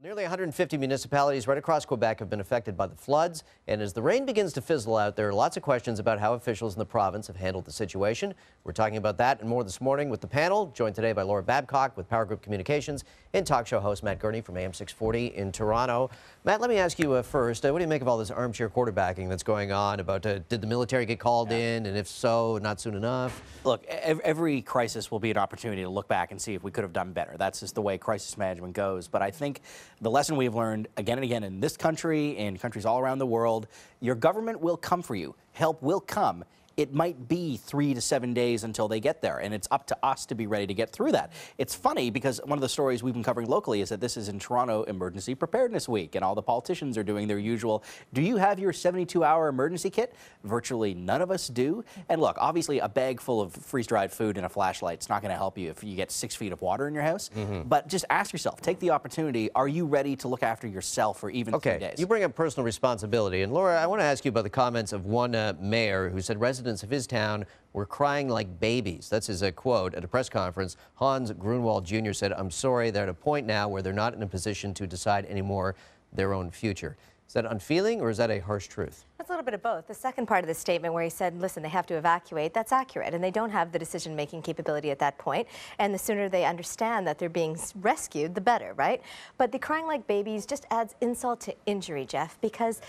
Nearly 150 municipalities right across Quebec have been affected by the floods, and as the rain begins to fizzle out, there are lots of questions about how officials in the province have handled the situation. We're talking about that and more this morning with the panel, joined today by Laura Babcock with Power Group Communications and talk show host Matt Gurney from AM 640 in Toronto. Matt, let me ask you first, what do you make of all this armchair quarterbacking that's going on about did the military get called in, and if so, not soon enough? Look, every crisis will be an opportunity to look back and see if we could have done better. That's just the way crisis management goes. But I think the lesson we've learned again and again in this country and countries all around the world, your government will come for you. Help will come. It might be 3 to 7 days until they get there, and it's up to us to be ready to get through that. It's funny because one of the stories we've been covering locally is that this is in Toronto Emergency Preparedness Week, and all the politicians are doing their usual, do you have your 72-hour emergency kit? Virtually none of us do. And look, obviously a bag full of freeze-dried food and a flashlight is not going to help you if you get 6 feet of water in your house. But just ask yourself, take the opportunity, are you ready to look after yourself for even 3 days? You bring up personal responsibility, and Laura, I want to ask you about the comments of one mayor who said residents of his town were crying like babies. That's his quote at a press conference. Hans Grunwald Jr. said, "I'm sorry, they're at a point now where they're not in a position to decide anymore their own future." Is that unfeeling, or is that a harsh truth? That's a little bit of both. The second part of the statement where he said, listen, they have to evacuate, that's accurate, and they don't have the decision-making capability at that point, and the sooner they understand that they're being rescued, the better, right? But the crying like babies just adds insult to injury, Jeff, because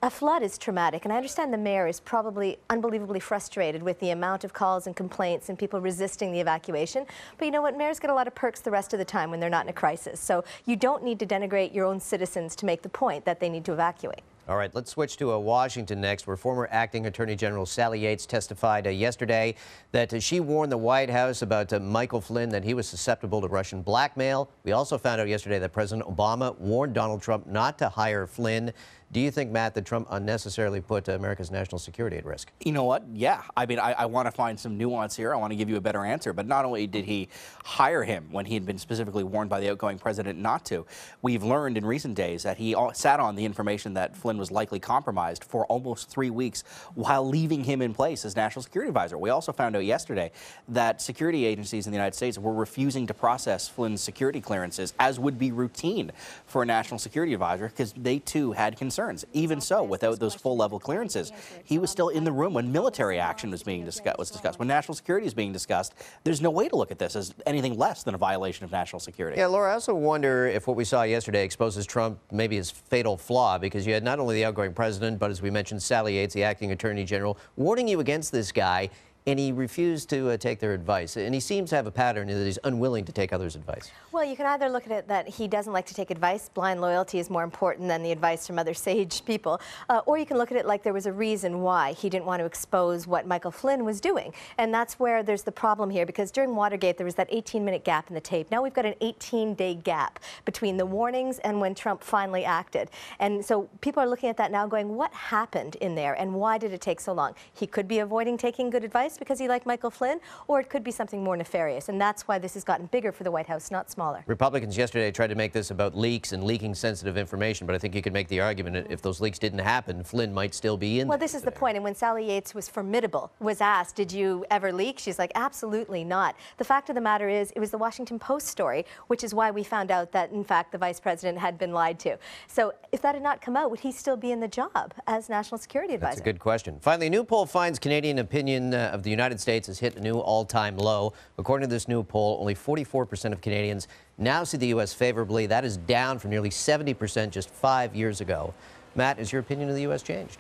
a flood is traumatic, and I understand the mayor is probably unbelievably frustrated with the amount of calls and complaints and people resisting the evacuation. But you know what? Mayors get a lot of perks the rest of the time when they're not in a crisis. So you don't need to denigrate your own citizens to make the point that they need to evacuate. All right, let's switch to Washington next, where former acting Attorney General Sally Yates testified yesterday that she warned the White House about Michael Flynn, that he was susceptible to Russian blackmail. We also found out yesterday that President Obama warned Donald Trump not to hire Flynn. Do you think, Matt, that Trump unnecessarily put America's national security at risk? You know what? Yeah. I mean, I want to find some nuance here. I want to give you a better answer. But not only did he hire him when he had been specifically warned by the outgoing president not to, we've learned in recent days that he sat on the information that Flynn was likely compromised for almost 3 weeks while leaving him in place as national security advisor. We also found out yesterday that security agencies in the United States were refusing to process Flynn's security clearances, as would be routine for a national security advisor, because they too had concerns. Even so, without those full-level clearances, he was still in the room when military action was being discussed, when national security is being discussed. There's no way to look at this as anything less than a violation of national security. Yeah, Laura, I also wonder if what we saw yesterday exposes Trump maybe his fatal flaw, because you had not only the outgoing president, but as we mentioned, Sally Yates, the acting attorney general, warning you against this guy, and he refused to take their advice. And he seems to have a pattern that he's unwilling to take others' advice. Well, you can either look at it that he doesn't like to take advice, blind loyalty is more important than the advice from other sage people, or you can look at it like there was a reason why he didn't want to expose what Michael Flynn was doing. And that's where there's the problem here, because during Watergate there was that 18-minute gap in the tape. Now we've got an 18-day gap between the warnings and when Trump finally acted. And so people are looking at that now going, what happened in there and why did it take so long? He could be avoiding taking good advice because he liked Michael Flynn, or it could be something more nefarious. And that's why this has gotten bigger for the White House, not smaller. Republicans yesterday tried to make this about leaks and leaking sensitive information, but I think you could make the argument that if those leaks didn't happen, Flynn might still be in there. Well, this is the point. And when Sally Yates was formidable, was asked, did you ever leak? She's like, absolutely not. The fact of the matter is, it was the Washington Post story, which is why we found out that, in fact, the vice president had been lied to. So if that had not come out, would he still be in the job as national security advisor? That's a good question. Finally, a new poll finds Canadian opinion of the United States has hit a new all-time low. According to this new poll, only 44% of Canadians now see the U.S. favorably. That is down from nearly 70% just 5 years ago. Matt, has your opinion of the U.S. changed?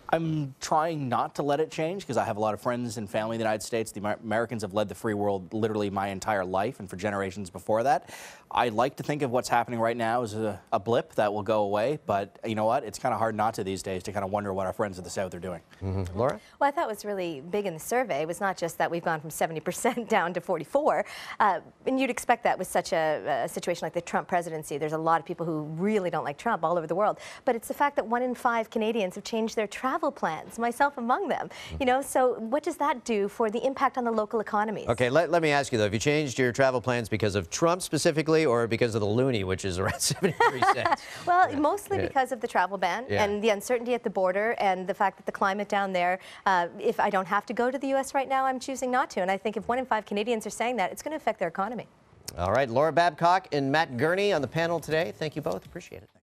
I'm trying not to let it change because I have a lot of friends and family in the United States. The Americans have led the free world literally my entire life and for generations before that. I like to think of what's happening right now as a blip that will go away, but you know what? It's kind of hard not to these days to kind of wonder what our friends of the South are doing. Laura? Well, I thought was really big in the survey was not just that we've gone from 70% down to 44, and you'd expect that with such a situation like the Trump presidency. There's a lot of people who really don't like Trump all over the world, but it's the fact that 1 in 5 Canadians have changed their travel plans, myself among them. You know, so what does that do for the impact on the local economies? Okay, let me ask you though, have you changed your travel plans because of Trump specifically or because of the loonie, which is around 73 cents? Well, mostly because of the travel ban and the uncertainty at the border and the fact that the climate down there, if I don't have to go to the U.S. right now, I'm choosing not to. And I think if 1 in 5 Canadians are saying that, it's going to affect their economy. All right, Laura Babcock and Matt Gurney on the panel today. Thank you both. Appreciate it.